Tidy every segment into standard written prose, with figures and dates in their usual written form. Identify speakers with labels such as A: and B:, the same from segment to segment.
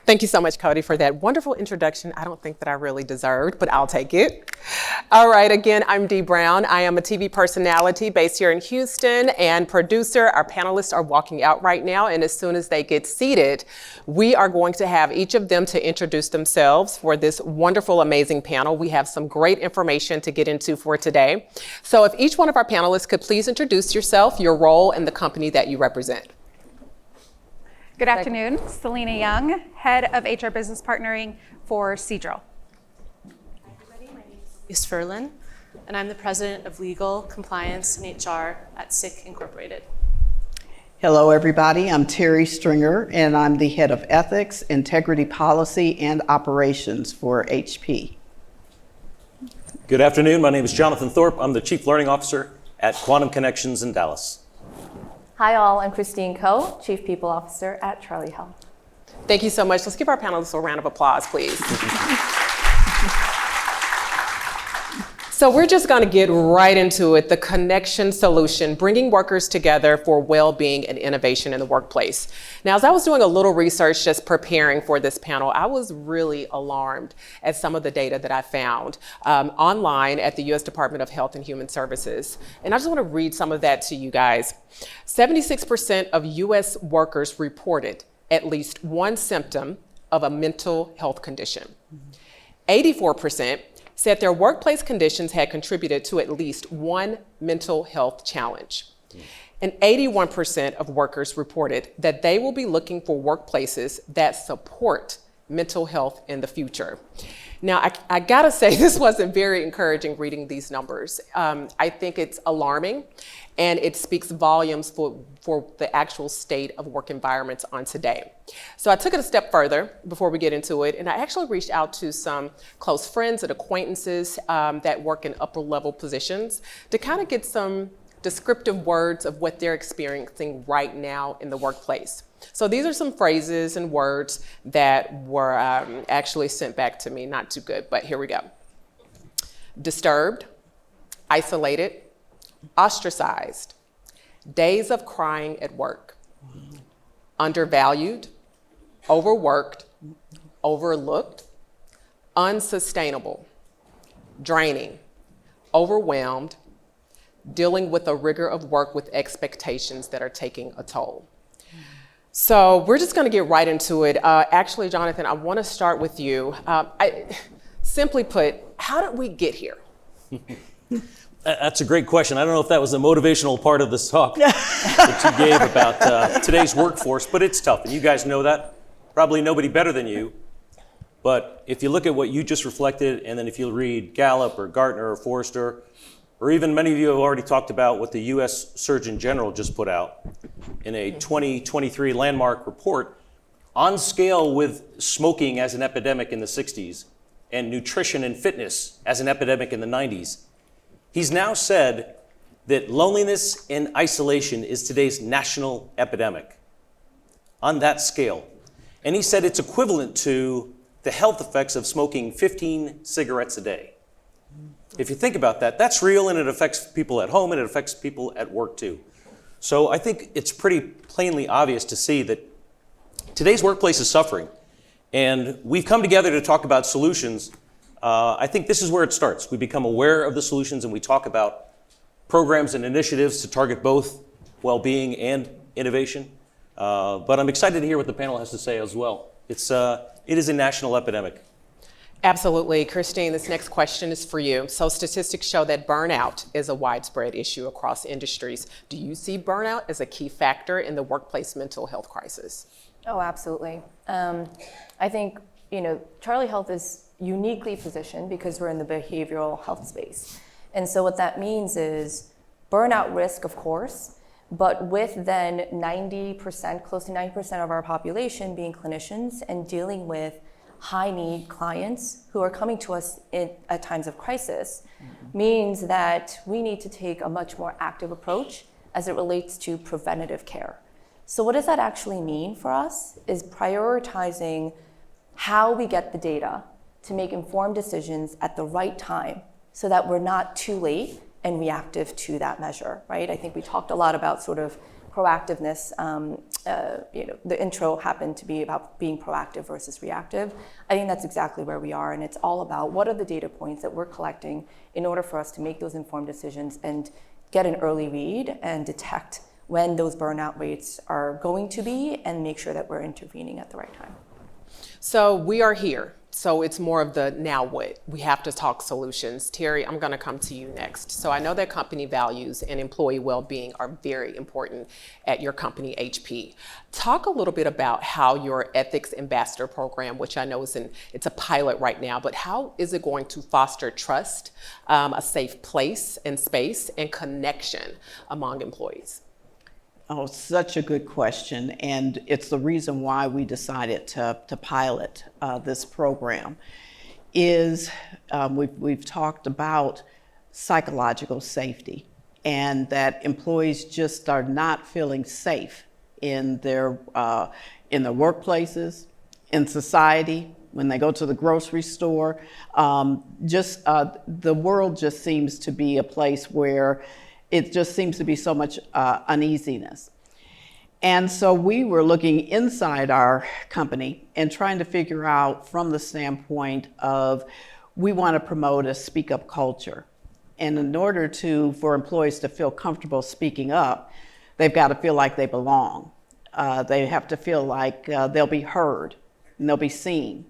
A: Thank you so much, Cody, for that wonderful introduction. I don't think that I really deserved, but I'll take it. All right, again, I'm Dee Brown. I am a TV personality based here in Houston and producer. Our panelists are walking out right now, and as soon as they get seated, we are going to have each of them to introduce themselves for this wonderful, amazing panel. We have some great information to get into for today. So if each one of our panelists could please introduce yourself, your role, and the company that you represent.
B: Good afternoon, Selena Young, Head of HR Business Partnering for Seadrill.
C: Hi everybody, my name is Ferlin, and I'm the President of Legal, Compliance, and HR at SICK Incorporated.
D: Hello everybody, I'm Terry Stringer, and I'm the Head of Ethics, Integrity Policy, and Operations for HP.
E: Good afternoon, my name is Jonathan Thorpe. I'm the Chief Learning Officer at Quantum Connections in Dallas.
F: Hi all, I'm Christine Coe, Chief People Officer at Charlie Health.
A: Thank you so much. Let's give our panelists a round of applause, please. So we're just going to get right into it. The connection solution, bringing workers together for well-being and innovation in the workplace. Now, as I was doing a little research just preparing for this panel, I was really alarmed at some of the data that I found online at the U.S. Department of Health and Human Services. And I just want to read some of that to you guys. 76% of U.S. workers reported at least one symptom of a mental health condition. 84% said their workplace conditions had contributed to at least one mental health challenge. And 81% of workers reported that they will be looking for workplaces that support mental health in the future. Now, I gotta say, this wasn't very encouraging reading these numbers. I think it's alarming, and it speaks volumes for the actual state of work environments on today. So I took it a step further before we get into it, and I actually reached out to some close friends and acquaintances that work in upper level positions to kind of get some descriptive words of what they're experiencing right now in the workplace. So these are some phrases and words that were actually sent back to me. Not too good, but here we go. Disturbed, isolated, ostracized, days of crying at work, undervalued, overworked, overlooked, unsustainable, draining, overwhelmed, dealing with the rigor of work with expectations that are taking a toll. So we're just going to get right into it. Actually, Jonathan, I want to start with you. Simply put, how did we get here?
E: That's a great question. I don't know if that was the motivational part of this talk that you gave about today's workforce, but it's tough, and you guys know that. Probably nobody better than you. But if you look at what you just reflected, and then if you read Gallup or Gartner or Forrester, or even many of you have already talked about what the U.S. Surgeon General just put out in a 2023 landmark report on scale with smoking as an epidemic in the 60s and nutrition and fitness as an epidemic in the 90s. He's now said that loneliness and isolation is today's national epidemic on that scale. And he said it's equivalent to the health effects of smoking 15 cigarettes a day. If you think about that, that's real, and it affects people at home and it affects people at work too. So I think it's pretty plainly obvious to see that today's workplace is suffering, and we've come together to talk about solutions. I think this is where it starts. We become aware of the solutions and we talk about programs and initiatives to target both well-being and innovation. But I'm excited to hear what the panel has to say as well. It is a national epidemic.
A: Absolutely. Christine, this next question is for you. So statistics show that burnout is a widespread issue across industries. Do you see burnout as a key factor in the workplace mental health crisis?
F: Oh, absolutely. I think, Charlie Health is uniquely positioned because we're in the behavioral health space. And so what that means is burnout risk, of course, but with then 90%, close to 90% of our population being clinicians and dealing with high-need clients who are coming to us at times of crisis, means that we need to take a much more active approach as it relates to preventative care. So what does that actually mean for us is prioritizing how we get the data to make informed decisions at the right time so that we're not too late and reactive to that measure, right? I think we talked a lot about sort of proactiveness, the intro happened to be about being proactive versus reactive. I think that's exactly where we are, and it's all about what are the data points that we're collecting in order for us to make those informed decisions and get an early read and detect when those burnout rates are going to be and make sure that we're intervening at the right time.
A: So we are here. So it's more of the now what? We have to talk solutions. Terry, I'm going to come to you next. So I know that company values and employee well-being are very important at your company, HP. Talk a little bit about how your ethics ambassador program, which I know it's a pilot right now, but how is it going to foster trust, a safe place and space, and connection among employees?
D: Oh, such a good question, and it's the reason why we decided to pilot this program. We've talked about psychological safety, and that employees just are not feeling safe in their workplaces, in society, when they go to the grocery store. The world just seems to be a place where it just seems to be so much uneasiness. And so we were looking inside our company and trying to figure out from the standpoint of we want to promote a speak up culture. And in order for employees to feel comfortable speaking up, they've got to feel like they belong. They have to feel like they'll be heard and they'll be seen.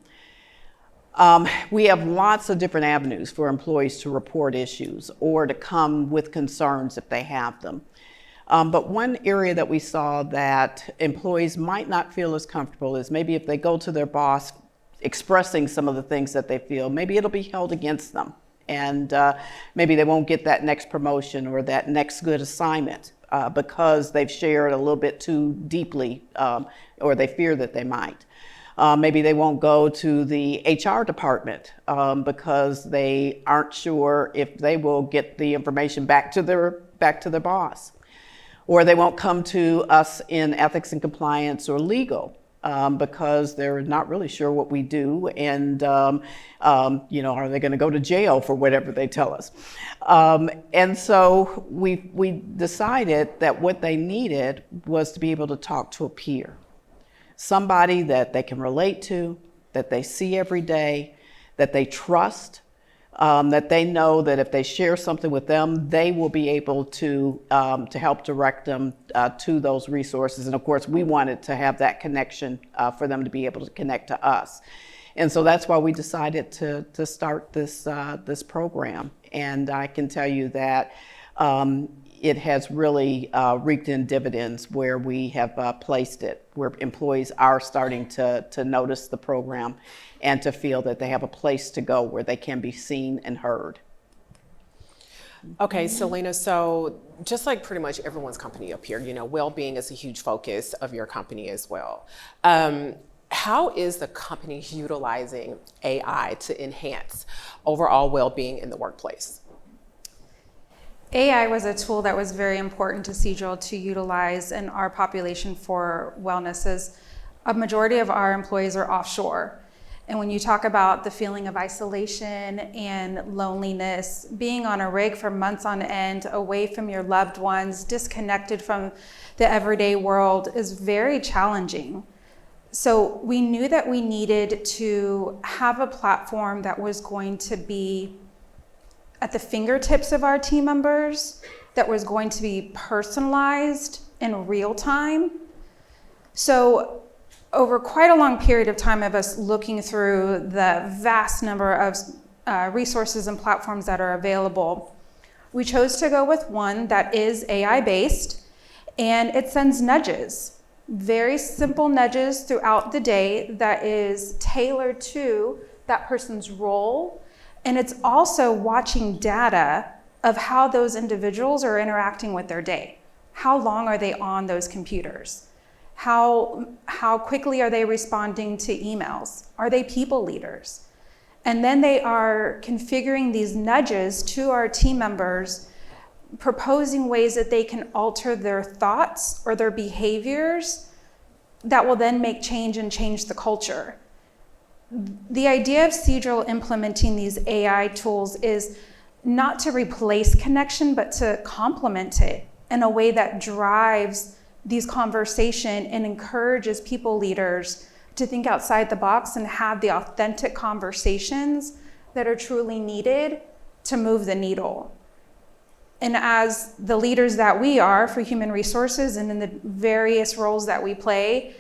D: We have lots of different avenues for employees to report issues or to come with concerns if they have them. But one area that we saw that employees might not feel as comfortable is maybe if they go to their boss expressing some of the things that they feel, maybe it'll be held against them. And maybe they won't get that next promotion or that next good assignment because they've shared a little bit too deeply or they fear that they might. Maybe they won't go to the HR department because they aren't sure if they will get the information back to their boss. Or they won't come to us in ethics and compliance or legal because they're not really sure what we do, and are they going to go to jail for whatever they tell us? And so we decided that what they needed was to be able to talk to a peer. Somebody that they can relate to, that they see every day, that they trust, that they know that if they share something with them, they will be able to help direct them to those resources. And of course, we wanted to have that connection for them to be able to connect to us. And so that's why we decided to start this program. And I can tell you that it has really reaped in dividends where we have placed it, where employees are starting to notice the program and to feel that they have a place to go where they can be seen and heard.
A: Okay, Selena, so just like pretty much everyone's company up here, well-being is a huge focus of your company as well. How is the company utilizing AI to enhance overall well-being in the workplace?
B: AI was a tool that was very important to Seadrill to utilize in our population for wellness, as a majority of our employees are offshore. And when you talk about the feeling of isolation and loneliness, being on a rig for months on end, away from your loved ones, disconnected from the everyday world is very challenging. So we knew that we needed to have a platform that was going to be at the fingertips of our team members, that was going to be personalized in real time. So over quite a long period of time of us looking through the vast number of resources and platforms that are available, we chose to go with one that is AI-based, and it sends nudges, very simple nudges throughout the day that is tailored to that person's role. And it's also watching data of how those individuals are interacting with their day. How long are they on those computers? How quickly are they responding to emails? Are they people leaders? And then they are configuring these nudges to our team members, proposing ways that they can alter their thoughts or their behaviors that will then make change and change the culture. The idea of Seadrill implementing these AI tools is not to replace connection, but to complement it in a way that drives these conversation and encourages people leaders to think outside the box and have the authentic conversations that are truly needed to move the needle. And as the leaders that we are for human resources and in the various roles that we play,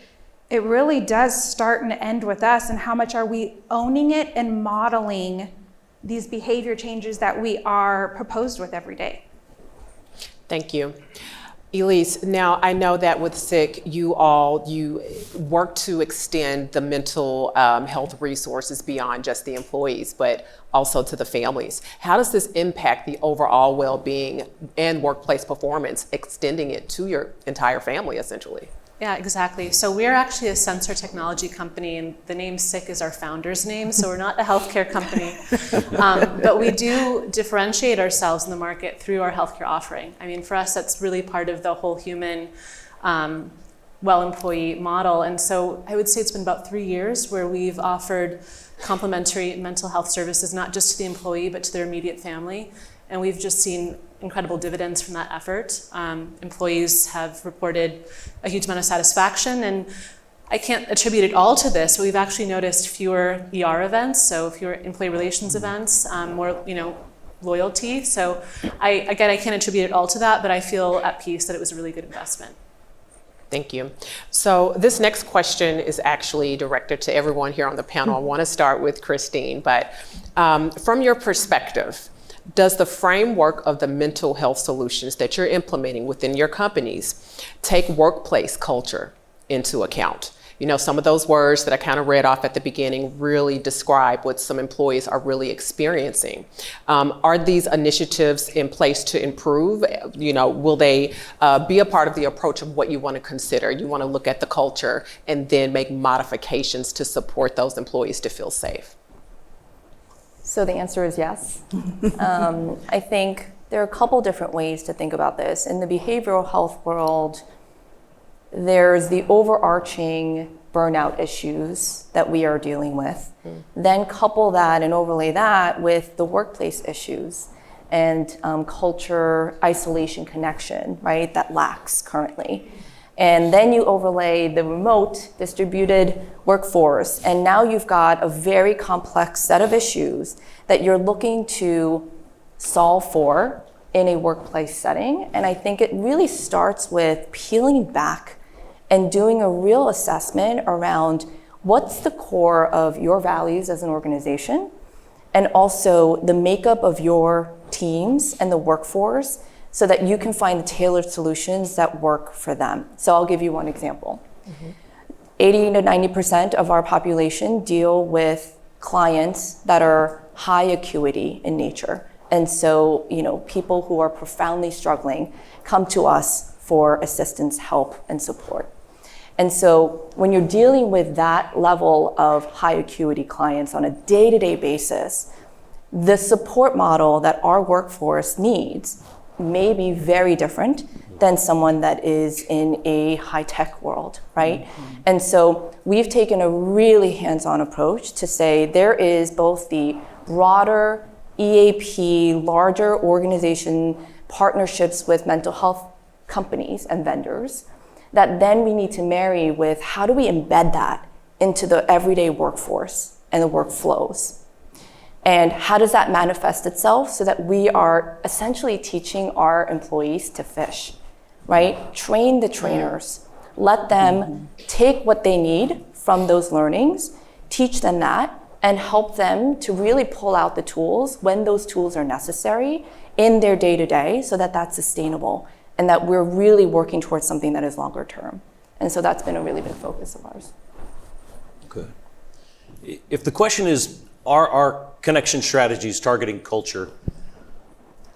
B: it really does start and end with us, and how much are we owning it and modeling these behavior changes that we are proposed with every day.
A: Thank you. Elise, now I know that with SICK, you work to extend the mental health resources beyond just the employees, but also to the families. How does this impact the overall well-being and workplace performance, extending it to your entire family, essentially?
C: Yeah, exactly. So we're actually a sensor technology company, and the name SICK is our founder's name, so we're not a healthcare company. But we do differentiate ourselves in the market through our healthcare offering. I mean, for us, that's really part of the whole human well-employee model. And so I would say it's been about 3 years where we've offered complementary mental health services, not just to the employee, but to their immediate family. And we've just seen incredible dividends from that effort. Employees have reported a huge amount of satisfaction, and I can't attribute it all to this, but we've actually noticed fewer ER events, so fewer employee relations events, more loyalty. So I can't attribute it all to that, but I feel at peace that it was a really good investment.
A: Thank you. So this next question is actually directed to everyone here on the panel. I want to start with Christine, but from your perspective, does the framework of the mental health solutions that you're implementing within your companies take workplace culture into account? You know, some of those words that I kind of read off at the beginning really describe what some employees are really experiencing. Are these initiatives in place to improve? You know, will they be a part of the approach of what you want to consider? You want to look at the culture and then make modifications to support those employees to feel safe?
F: So the answer is yes. I think there are a couple different ways to think about this. In the behavioral health world, there's the overarching burnout issues that we are dealing with. Then couple that and overlay that with the workplace issues and culture, isolation, connection, right, that lacks currently. And then you overlay the remote distributed workforce, and now you've got a very complex set of issues that you're looking to solve for in a workplace setting. And I think it really starts with peeling back and doing a real assessment around what's the core of your values as an organization, and also the makeup of your teams and the workforce, so that you can find the tailored solutions that work for them. So I'll give you one example. 80 to 90% of our population deal with clients that are high acuity in nature. And so, people who are profoundly struggling come to us for assistance, help, and support. And so when you're dealing with that level of high acuity clients on a day-to-day basis, the support model that our workforce needs may be very different than someone that is in a high-tech world, right? And so we've taken a really hands-on approach to say there is both the broader EAP, larger organization partnerships with mental health companies and vendors that then we need to marry with how do we embed that into the everyday workforce and the workflows. And how does that manifest itself so that we are essentially teaching our employees to fish, right? Train the trainers, let them take what they need from those learnings, teach them that, and help them to really pull out the tools when those tools are necessary in their day-to-day so that that's sustainable and that we're really working towards something that is longer term. And so that's been a really big focus of ours.
E: Good. If the question is, are our connection strategies targeting culture?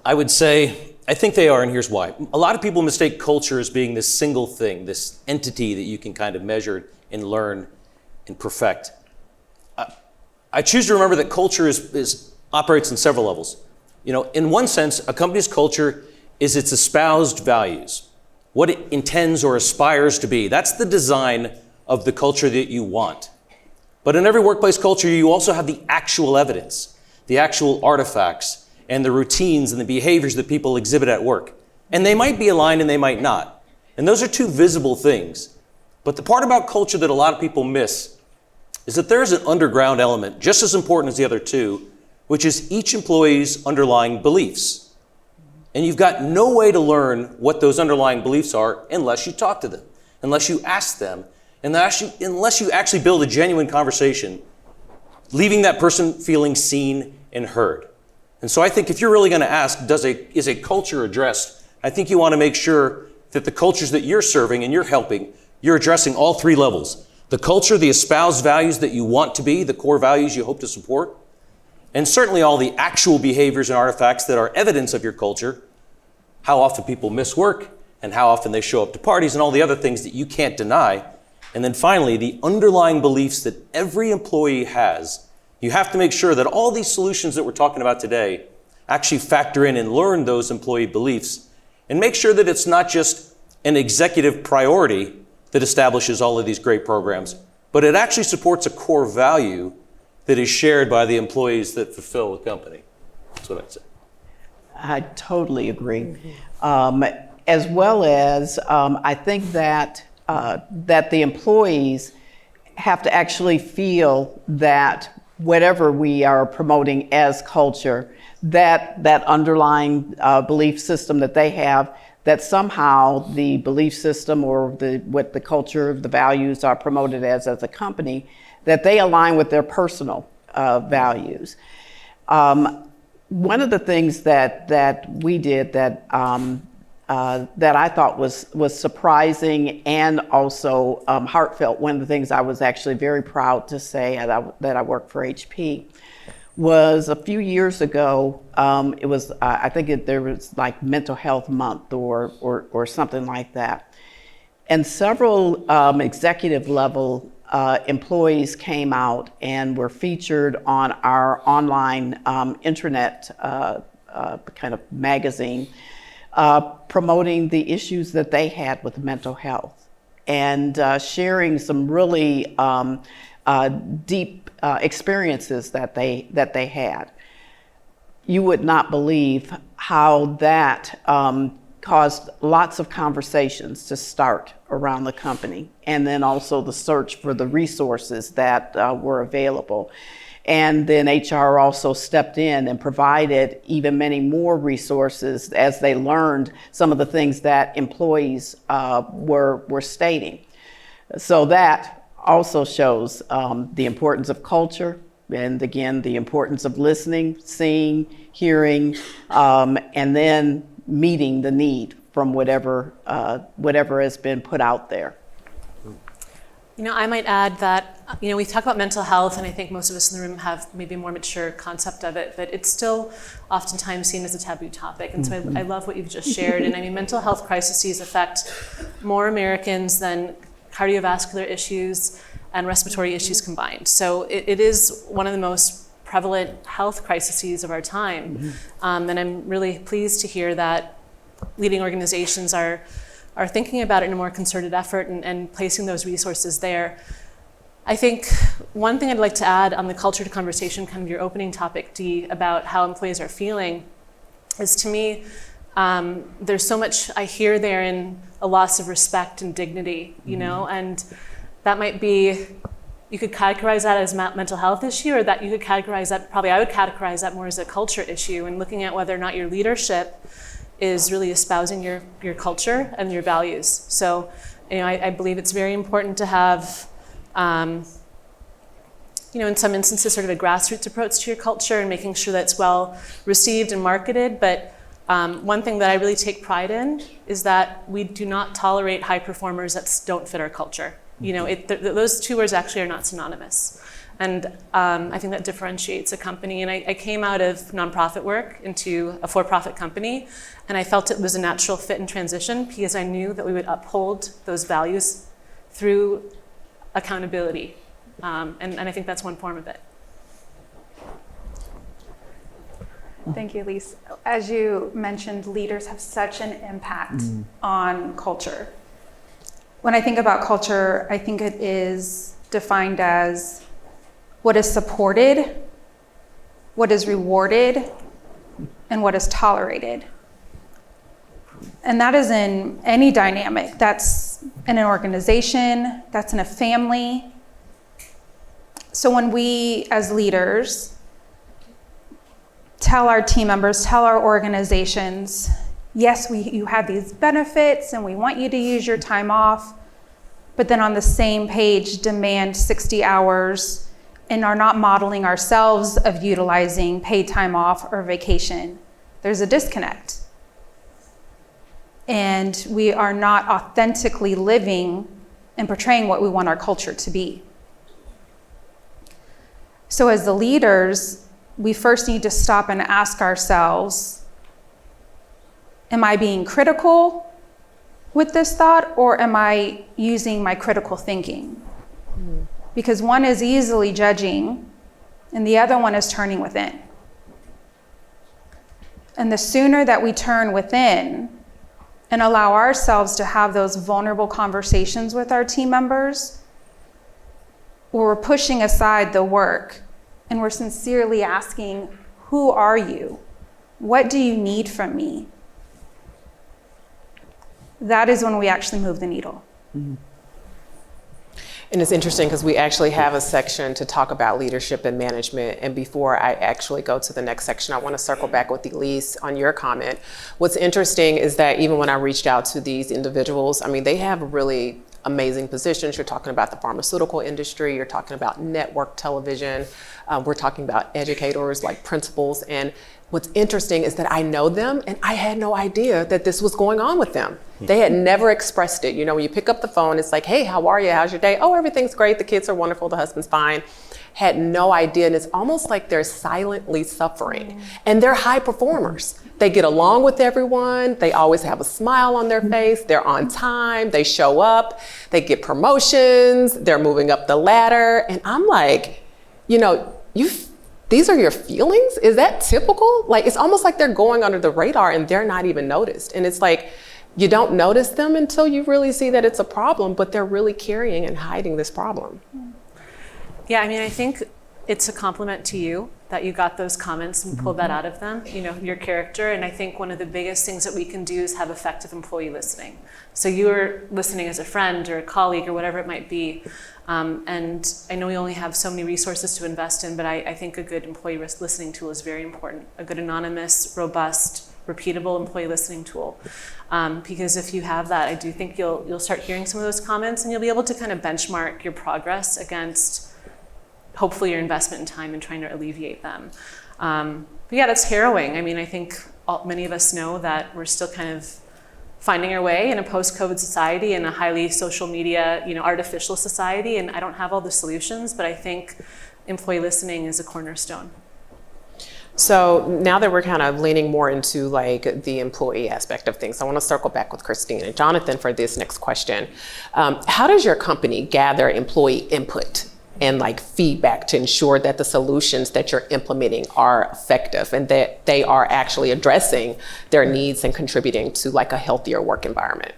E: I would say, I think they are, and here's why. A lot of people mistake culture as being this single thing, this entity that you can kind of measure and learn and perfect. I choose to remember that culture operates in several levels. In one sense, a company's culture is its espoused values, what it intends or aspires to be. That's the design of the culture that you want. But in every workplace culture, you also have the actual evidence, the actual artifacts, and the routines and the behaviors that people exhibit at work. And they might be aligned and they might not. And those are two visible things. But the part about culture that a lot of people miss is that there is an underground element, just as important as the other two, which is each employee's underlying beliefs. And you've got no way to learn what those underlying beliefs are unless you talk to them, unless you ask them, and unless you actually build a genuine conversation, leaving that person feeling seen and heard. And so I think if you're really going to ask, is a culture addressed, I think you want to make sure that the cultures that you're serving and you're helping, you're addressing all three levels. The culture, the espoused values that you want to be, the core values you hope to support, and certainly all the actual behaviors and artifacts that are evidence of your culture, how often people miss work and how often they show up to parties and all the other things that you can't deny. And then finally, the underlying beliefs that every employee has. You have to make sure that all these solutions that we're talking about today actually factor in and learn those employee beliefs and make sure that it's not just an executive priority that establishes all of these great programs, but it actually supports a core value that is shared by the employees that fulfill the company. That's what I'd say.
D: I totally agree. As well as I think that that the employees have to actually feel that whatever we are promoting as culture, that underlying belief system that they have, that somehow the belief system or what the culture, the values are promoted as a company, that they align with their personal values. One of the things that we did that I thought was surprising and also heartfelt, one of the things I was actually very proud to say that I work for HP, was a few years ago. It was I think there was like Mental Health Month or something like that, and several executive level employees came out and were featured on our online intranet kind of magazine, promoting the issues that they had with mental health and sharing some really deep experiences that they had. You would not believe how that caused lots of conversations to start around the company, and then also the search for the resources that were available. And then HR also stepped in and provided even many more resources as they learned some of the things that employees were stating. So that also shows the importance of culture, and again, the importance of listening, seeing, hearing, and then meeting the need from whatever has been put out there.
C: You know, I might add that, you know, we talk about mental health, and I think most of us in the room have maybe a more mature concept of it, but it's still oftentimes seen as a taboo topic. And so I love what you've just shared. And I mean, mental health crises affect more Americans than cardiovascular issues and respiratory issues combined. So it is one of the most prevalent health crises of our time. And I'm really pleased to hear that leading organizations are thinking about it in a more concerted effort and placing those resources there. I think one thing I'd like to add on the culture to conversation, kind of your opening topic, Dee, about how employees are feeling, is to me, there's so much I hear there in a loss of respect and dignity, you know, and that might be, you could categorize that as a mental health issue, or that you could categorize that, probably I would categorize that more as a culture issue, and looking at whether or not your leadership is really espousing your culture and your values. So, you know, I believe it's very important to have, you know, in some instances, sort of a grassroots approach to your culture and making sure that it's well received and marketed. But one thing that I really take pride in is that we do not tolerate high performers that don't fit our culture. You know, those two words actually are not synonymous. And I think that differentiates a company. And I came out of nonprofit work into a for-profit company, and I felt it was a natural fit and transition because I knew that we would uphold those values through accountability. And I think that's one form of it.
B: Thank you, Lise. As you mentioned, leaders have such an impact on culture. When I think about culture, I think it is defined as what is supported, what is rewarded, and what is tolerated. And that is in any dynamic. That's in an organization, that's in a family. So when we, as leaders, tell our team members, tell our organizations, yes, you have these benefits and we want you to use your time off, but then on the same page demand 60 hours and are not modeling ourselves of utilizing paid time off or vacation, there's a disconnect. And we are not authentically living and portraying what we want our culture to be. So as the leaders, we first need to stop and ask ourselves, am I being critical with this thought, or am I using my critical thinking? Because one is easily judging and the other one is turning within. And the sooner that we turn within and allow ourselves to have those vulnerable conversations with our team members, where we're pushing aside the work and we're sincerely asking, who are you? What do you need from me? That is when we actually move the needle.
A: Mm-hmm. And it's interesting because we actually have a section to talk about leadership and management. And before I actually go to the next section, I want to circle back with Elise on your comment. What's interesting is that even when I reached out to these individuals, I mean, they have really amazing positions. You're talking about the pharmaceutical industry, you're talking about network television, we're talking about educators like principals. And what's interesting is that I know them and I had no idea that this was going on with them. They had never expressed it. You know, when you pick up the phone, it's like, hey, how are you? How's your day? Oh, everything's great. The kids are wonderful. The husband's fine. Had no idea. And it's almost like they're silently suffering. And they're high performers. They get along with everyone. They always have a smile on their face. They're on time. They show up. They get promotions. They're moving up the ladder. And I'm like, you know, these are your feelings? Is that typical? Like, it's almost like they're going under the radar and they're not even noticed. And it's like, you don't notice them until you really see that it's a problem, but they're really carrying and hiding this problem.
C: Yeah, I mean, I think it's a compliment to you that you got those comments and pulled that out of them, you know, your character. And I think one of the biggest things that we can do is have effective employee listening. So you're listening as a friend or a colleague or whatever it might be. And I know we only have so many resources to invest in, but I think a good employee listening tool is very important. A good anonymous, robust, repeatable employee listening tool. Because if you have that, I do think you'll start hearing some of those comments and you'll be able to kind of benchmark your progress against hopefully your investment in time in trying to alleviate them. But yeah, that's harrowing. I mean, I think many of us know that we're still kind of finding our way in a post-COVID society, in a highly social media, you know, artificial society, and I don't have all the solutions, but I think employee listening is a cornerstone.
A: So now that we're kind of leaning more into like the employee aspect of things, I want to circle back with Christine and Jonathan for this next question. How does your company gather employee input and like feedback to ensure that the solutions that you're implementing are effective and that they are actually addressing their needs and contributing to like a healthier work environment?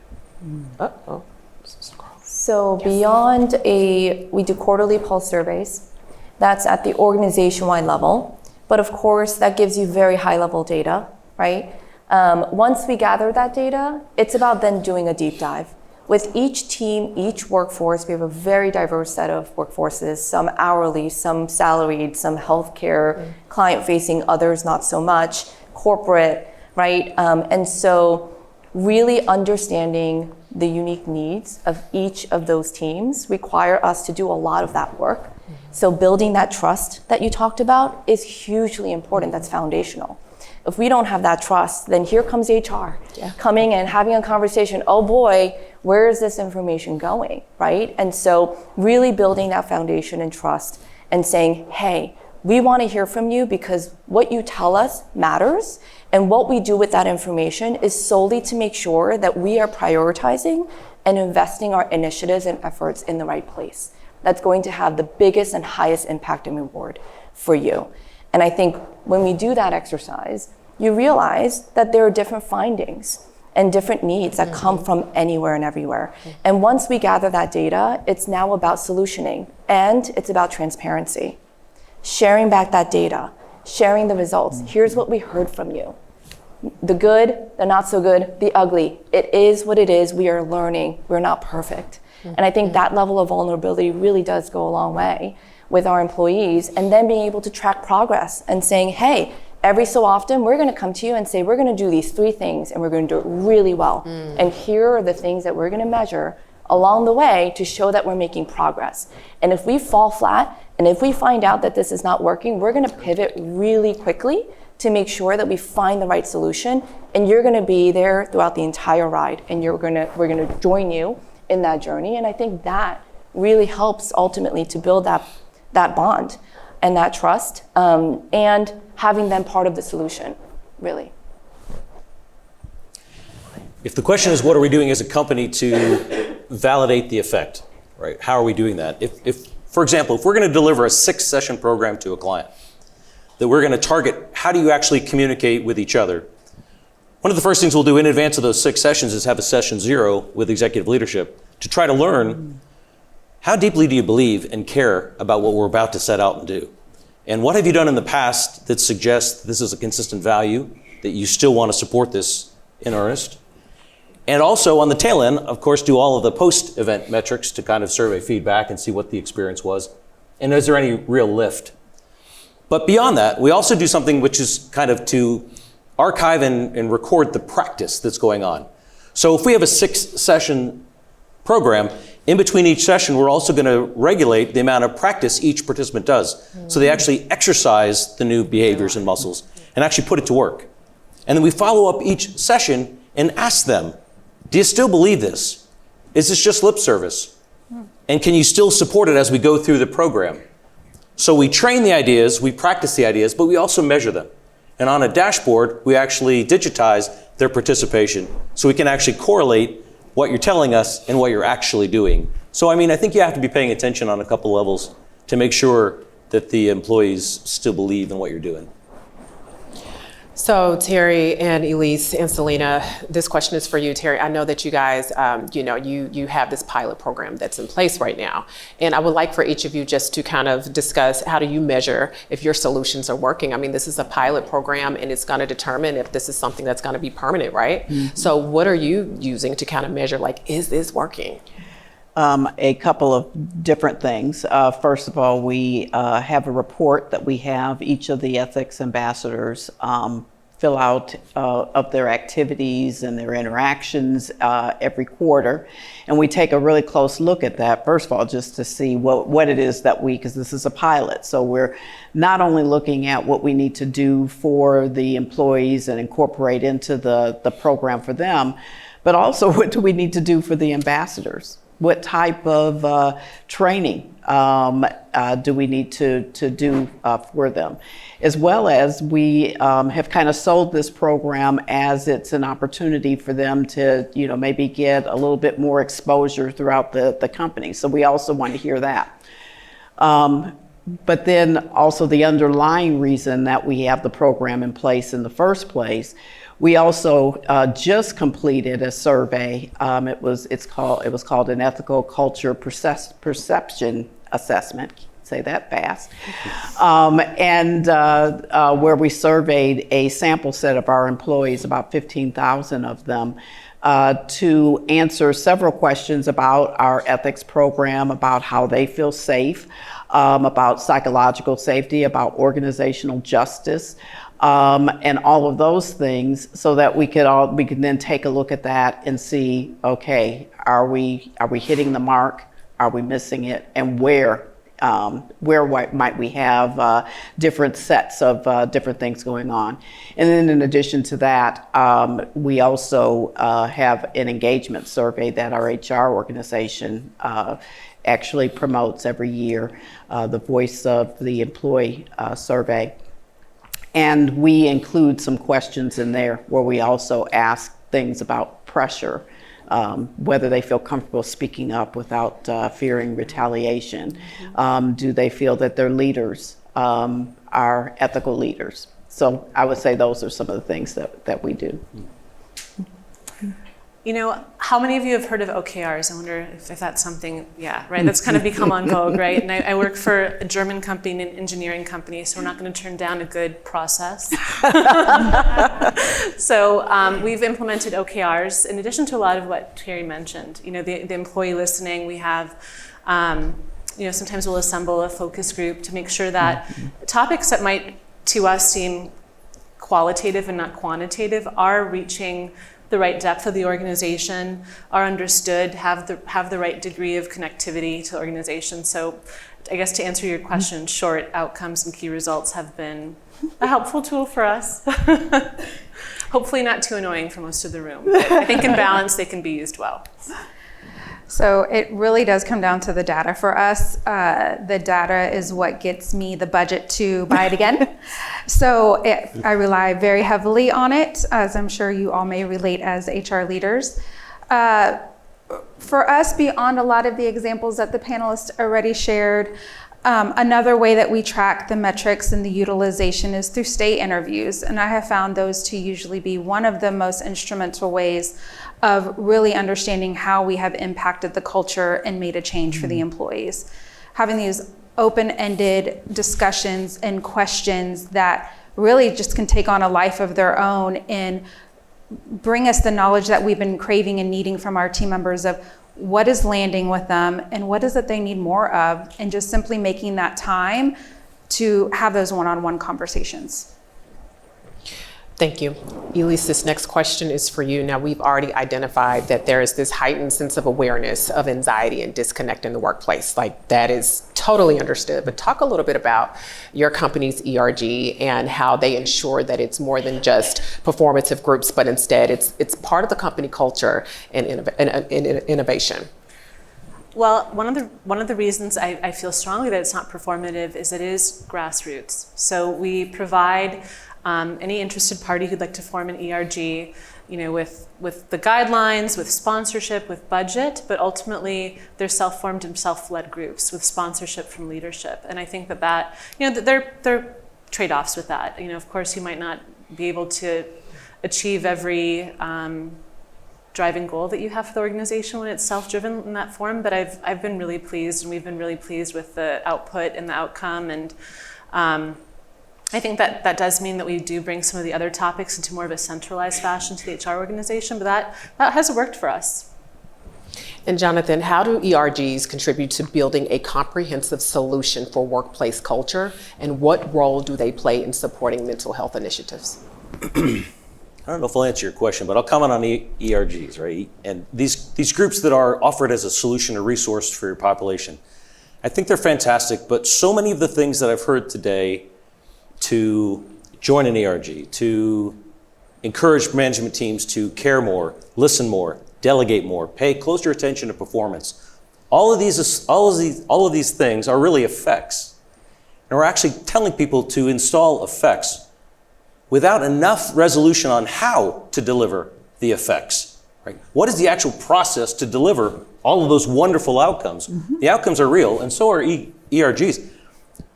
F: So beyond we do quarterly pulse surveys. That's at the organization-wide level. But of course, that gives you very high-level data, right? Once we gather that data, it's about then doing a deep dive. With each team, each workforce, we have a very diverse set of workforces, some hourly, some salaried, some healthcare, client-facing, others not so much, corporate, right? And so really understanding the unique needs of each of those teams require us to do a lot of that work. So building that trust that you talked about is hugely important. That's foundational. If we don't have that trust, then here comes HR coming and having a conversation. Oh boy, where is this information going, right? And so really building that foundation and trust and saying, hey, we want to hear from you because what you tell us matters. And what we do with that information is solely to make sure that we are prioritizing and investing our initiatives and efforts in the right place. That's going to have the biggest and highest impact and reward for you. And I think when we do that exercise, you realize that there are different findings and different needs that come from anywhere and everywhere. And once we gather that data, it's now about solutioning and it's about transparency. Sharing back that data, sharing the results. Here's what we heard from you. The good, the not so good, the ugly. It is what it is. We are learning. We're not perfect. And I think that level of vulnerability really does go a long way with our employees, and then being able to track progress and saying, hey, every so often we're going to come to you and say, we're going to do these 3 things and we're going to do it really well. And here are the things that we're going to measure along the way to show that we're making progress. And if we fall flat, and if we find out that this is not working, we're going to pivot really quickly to make sure that we find the right solution. And you're going to be there throughout the entire ride, and we're going to join you in that journey. And I think that really helps ultimately to build that bond and that trust, and having them part of the solution, really.
E: If the question is, what are we doing as a company to validate the effect, right? How are we doing that? If for example, if we're going to deliver a 6-session program to a client, that we're going to target, how do you actually communicate with each other? One of the first things we'll do in advance of those 6 sessions is have a session 0 with executive leadership to try to learn, how deeply do you believe and care about what we're about to set out and do? And what have you done in the past that suggests this is a consistent value, that you still want to support this in earnest? And also on the tail end, of course, do all of the post-event metrics to kind of survey feedback and see what the experience was. And is there any real lift? But beyond that, we also do something which is kind of to archive and record the practice that's going on. So if we have a 6-session program, in between each session, we're also going to regulate the amount of practice each participant does. So they actually exercise the new behaviors and muscles and actually put it to work. And then we follow up each session and ask them, do you still believe this? Is this just lip service? And can you still support it as we go through the program? So we train the ideas, we practice the ideas, but we also measure them. And on a dashboard, we actually digitize their participation so we can actually correlate what you're telling us and what you're actually doing. So, I mean, I think you have to be paying attention on a couple levels to make sure that the employees still believe in what you're doing.
A: So Terry and Elise and Selena, this question is for you, Terry. I know that you guys, you have this pilot program that's in place right now. And I would like for each of you just to kind of discuss, how do you measure if your solutions are working? I mean, this is a pilot program and it's going to determine if this is something that's going to be permanent, right? Mm-hmm. So what are you using to kind of measure, like, is this working?
D: A couple of different things. First of all, we have a report that we have each of the ethics ambassadors fill out of their activities and their interactions every quarter. And we take a really close look at that, first of all, just to see what it is that because this is a pilot. So we're not only looking at what we need to do for the employees and incorporate into the program for them, but also what do we need to do for the ambassadors? What type of training do we need to do for them? As well as we have kind of sold this program as it's an opportunity for them to, maybe get a little bit more exposure throughout the company. So we also want to hear that. But then also the underlying reason that we have the program in place in the first place, we also just completed a survey. It was called an ethical culture perception assessment. Say that fast. Where we surveyed a sample set of our employees, about 15,000 of them, to answer several questions about our ethics program, about how they feel safe, about psychological safety, about organizational justice. And all of those things, so that we can then take a look at that and see, okay, are we hitting the mark? Are we missing it? And where might we have different sets of different things going on? And then in addition to that, we also have an engagement survey that our HR organization actually promotes every year, the Voice of the Employee survey. And we include some questions in there where we also ask things about pressure, whether they feel comfortable speaking up without fearing retaliation. Do they feel that their leaders are ethical leaders? So I would say those are some of the things that we do.
C: You know, how many of you have heard of OKRs? I wonder if that's something, yeah, right? That's kind of become on vogue, right? And I work for a German company, an engineering company, so we're not going to turn down a good process. So we've implemented OKRs in addition to a lot of what Terry mentioned. You know, the employee listening, we have, you know, sometimes we'll assemble a focus group to make sure that topics that might, to us, seem qualitative and not quantitative are reaching the right depth of the organization, are understood, have the right degree of connectivity to the organization. So I guess to answer your question, short, outcomes and key results have been a helpful tool for us. Hopefully not too annoying for most of the room, but I think in balance they can be used well.
B: So it really does come down to the data for us. The data is what gets me the budget to buy it again. So I rely very heavily on it, as I'm sure you all may relate as HR leaders. For us, beyond a lot of the examples that the panelists already shared, another way that we track the metrics and the utilization is through stay interviews. And I have found those to usually be one of the most instrumental ways of really understanding how we have impacted the culture and made a change for the employees. Having these open-ended discussions and questions that really just can take on a life of their own and bring us the knowledge that we've been craving and needing from our team members of what is landing with them and what is it they need more of, and just simply making that time to have those one-on-one conversations.
A: Thank you. Elise, this next question is for you. Now, we've already identified that there is this heightened sense of awareness of anxiety and disconnect in the workplace. Like, that is totally understood. But talk a little bit about your company's ERG and how they ensure that it's more than just performative groups, but instead it's part of the company culture and innovation.
C: Well, one of the reasons I feel strongly that it's not performative is it is grassroots. So we provide any interested party who'd like to form an ERG, you know, with the guidelines, with sponsorship, with budget, but ultimately they're self-formed and self-led groups with sponsorship from leadership. And I think that you know, there are trade-offs with that. You know, of course, you might not be able to achieve every driving goal that you have for the organization when it's self-driven in that form, but I've been really pleased, and we've been really pleased with the output and the outcome. And I think that does mean that we do bring some of the other topics into more of a centralized fashion to the HR organization, but that has worked for us.
A: And Jonathan, how do ERGs contribute to building a comprehensive solution for workplace culture, and what role do they play in supporting mental health initiatives?
E: I don't know if I'll answer your question, but I'll comment on ERGs, right? And these groups that are offered as a solution or resource for your population, I think they're fantastic, but so many of the things that I've heard today to join an ERG, to encourage management teams to care more, listen more, delegate more, pay closer attention to performance. All of these things are really effects. And we're actually telling people to install effects without enough resolution on how to deliver the effects. Right? What is the actual process to deliver all of those wonderful outcomes? The outcomes are real, and so are ERGs.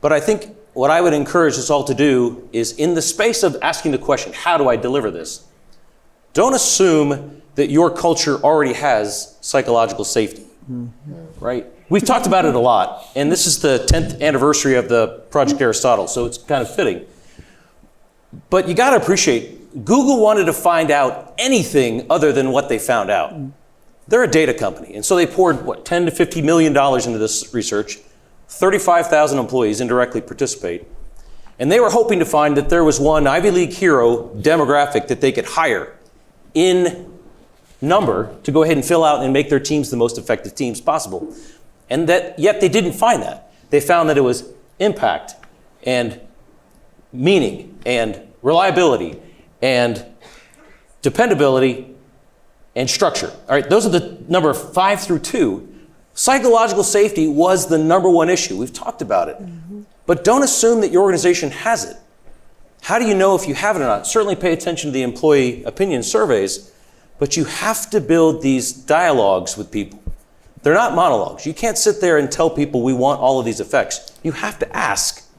E: But I think what I would encourage us all to do is, in the space of asking the question, how do I deliver this? Don't assume that your culture already has psychological safety, right? We've talked about it a lot, and this is the 10th anniversary of the Project Aristotle, so it's kind of fitting. But you gotta appreciate, Google wanted to find out anything other than what they found out. They're a data company, and so they poured, $10 to $50 million into this research. 35,000 employees indirectly participate. And they were hoping to find that there was one Ivy League hero demographic that they could hire in number to go ahead and fill out and make their teams the most effective teams possible. And yet they didn't find that. They found that it was impact and meaning and reliability and dependability and structure. All right, those are the number 5 through 2. Psychological safety was the number one issue. We've talked about it. But don't assume that your organization has it. How do you know if you have it or not? Certainly pay attention to the employee opinion surveys, but you have to build these dialogues with people. They're not monologues. You can't sit there and tell people we want all of these effects. You have to ask,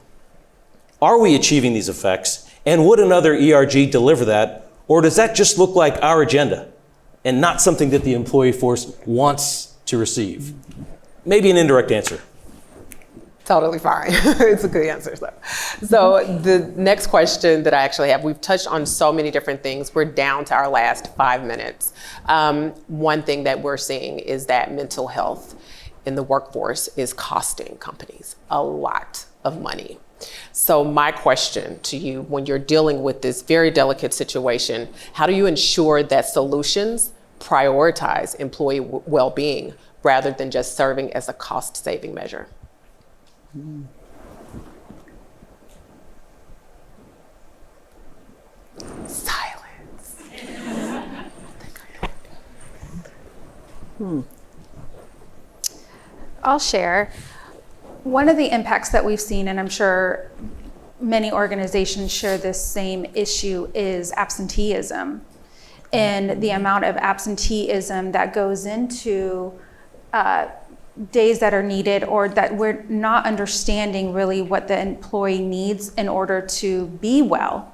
E: are we achieving these effects? And would another ERG deliver that? Or does that just look like our agenda? and not something that the employee force wants to receive? Maybe an indirect answer.
A: Totally fine. It's a good answer. So the next question that I actually have, we've touched on so many different things. We're down to our last 5 minutes. One thing that we're seeing is that mental health in the workforce is costing companies a lot of money. So my question to you, when you're dealing with this very delicate situation, how do you ensure that solutions prioritize employee well-being rather than just serving as a cost-saving measure? Silence.
B: I'll share. One of the impacts that we've seen, and I'm sure many organizations share this same issue, is absenteeism. And the amount of absenteeism that goes into days that are needed, or that we're not understanding really what the employee needs in order to be well.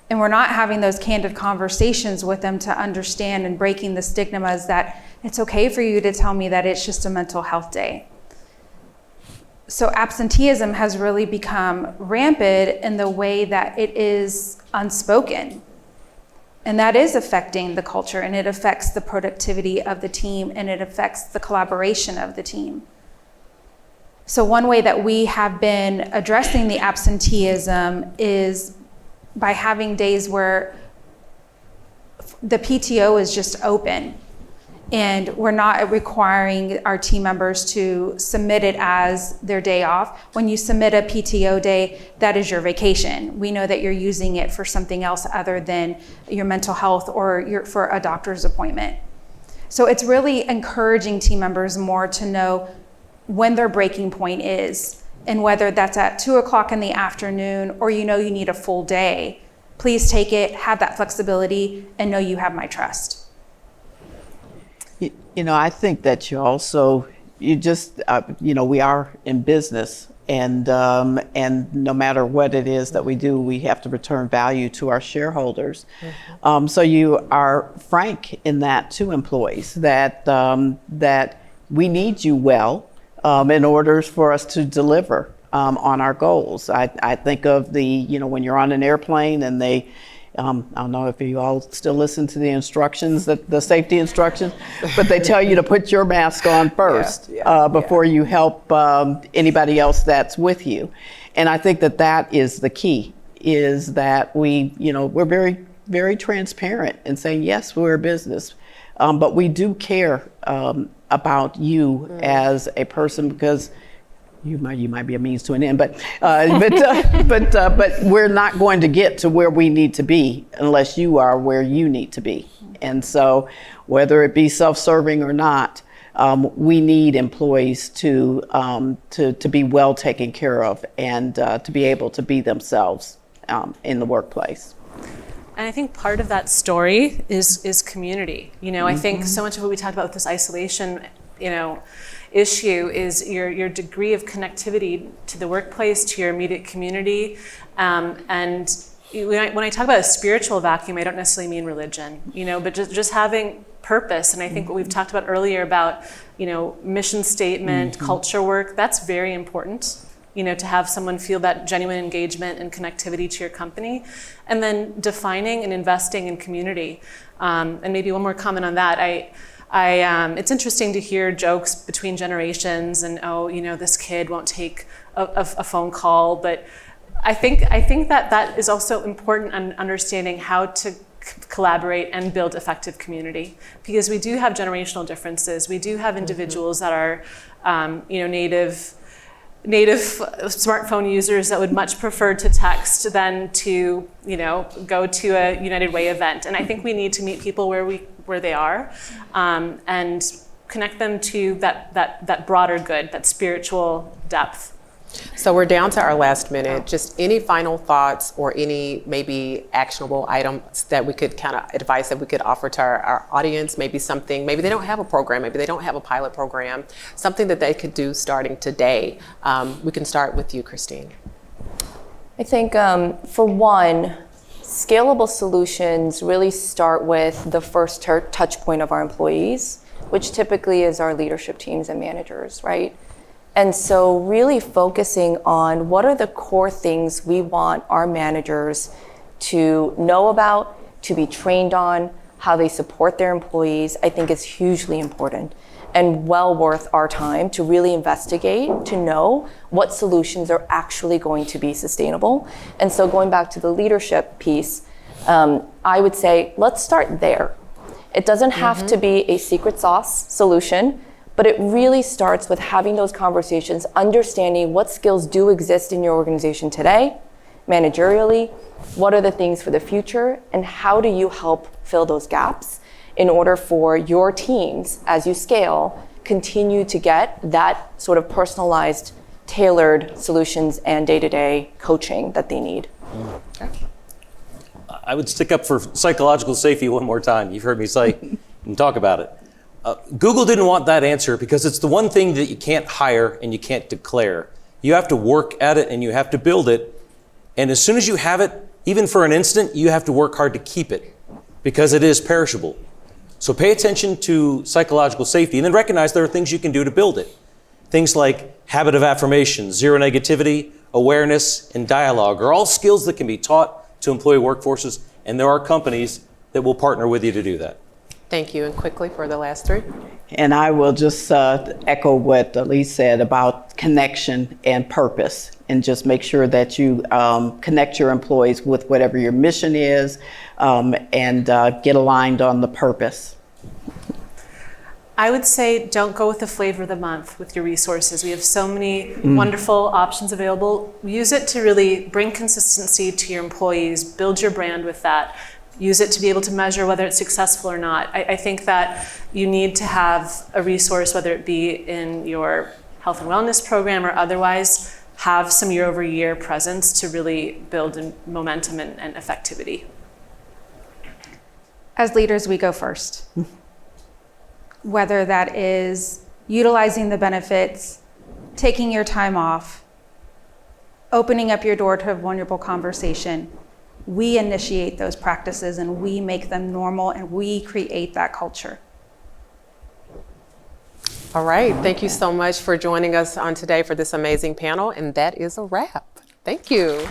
B: And we're not having those candid conversations with them to understand and breaking the stigmas that it's okay for you to tell me that it's just a mental health day. So absenteeism has really become rampant in the way that it is unspoken. And that is affecting the culture, and it affects the productivity of the team, and it affects the collaboration of the team. So one way that we have been addressing the absenteeism is by having days where the PTO is just open, and we're not requiring our team members to submit it as their day off. When you submit a PTO day, that is your vacation. We know that you're using it for something else other than your mental health or for a doctor's appointment. So it's really encouraging team members more to know when their breaking point is, and whether that's at 2:00 in the afternoon or you need a full day. Please take it, have that flexibility, and know you have my trust.
D: I think that we are in business, and no matter what it is that we do, we have to return value to our shareholders. Mm-hmm. So you are frank in that to employees that we need you well in order for us to deliver on our goals. I think of when you're on an airplane and they, I don't know if you all still listen to the instructions, the safety instructions, but they tell you to put your mask on first before you help anybody else that's with you. And I think that is the key, is that we're very, very transparent in saying, yes, we're a business, but we do care about you as a person, because you might be a means to an end, but we're not going to get to where we need to be unless you are where you need to be. And so, whether it be self-serving or not, we need employees to be well taken care of, and to be able to be themselves in the workplace.
C: And I think part of that story is community. I think so much of what we talked about with this isolation, issue is your degree of connectivity to the workplace, to your immediate community. And when I talk about a spiritual vacuum, I don't necessarily mean religion, but just having purpose. And I think what we've talked about earlier about, mission statement, culture work, that's very important. To have someone feel that genuine engagement and connectivity to your company. And then defining and investing in community. And maybe one more comment on that. It's interesting to hear jokes between generations and, this kid won't take a phone call. But I think that is also important in understanding how to collaborate and build effective community, because we do have generational differences. We do have individuals that are, native smartphone users that would much prefer to text than to, go to a United Way event. And I think we need to meet people where they are, and connect them to that broader good, that spiritual depth.
A: So we're down to our last minute. Just any final thoughts or any maybe actionable items that we could advice that we could offer to our audience, maybe they don't have a program, maybe they don't have a pilot program, something that they could do starting today. We can start with you, Christine.
F: I think for one, scalable solutions really start with the first touch point of our employees, which typically is our leadership teams and managers, right? And so really focusing on what are the core things we want our managers to know about, to be trained on, how they support their employees, I think is hugely important and well worth our time to really investigate, to know what solutions are actually going to be sustainable. And so going back to the leadership piece, I would say, let's start there. It doesn't have to be a secret sauce solution, but it really starts with having those conversations, understanding what skills do exist in your organization today, managerially, what are the things for the future, and how do you help fill those gaps in order for your teams, as you scale, continue to get that sort of personalized, tailored solutions and day-to-day coaching that they need.
E: I would stick up for psychological safety one more time. You've heard me say and talk about it. Google didn't want that answer because it's the one thing that you can't hire and you can't declare. You have to work at it and you have to build it. And as soon as you have it, even for an instant, you have to work hard to keep it because it is perishable. So pay attention to psychological safety and then recognize there are things you can do to build it. Things like habit of affirmation, zero negativity, awareness, and dialogue are all skills that can be taught to employee workforces, and there are companies that will partner with you to do that.
A: Thank you. And quickly for the last three.
D: And I will just echo what Elise said about connection and purpose, and just make sure that you connect your employees with whatever your mission is, and get aligned on the purpose.
C: I would say don't go with the flavor of the month with your resources. We have so many wonderful options available. Use it to really bring consistency to your employees, build your brand with that. Use it to be able to measure whether it's successful or not. I think that you need to have a resource, whether it be in your health and wellness program or otherwise, have some year-over-year presence to really build momentum and effectivity.
B: As leaders, we go first. Whether that is utilizing the benefits, taking your time off, opening up your door to a vulnerable conversation, we initiate those practices and we make them normal and we create that culture.
A: All right. Thank you so much for joining us on today for this amazing panel. And that is a wrap. Thank you.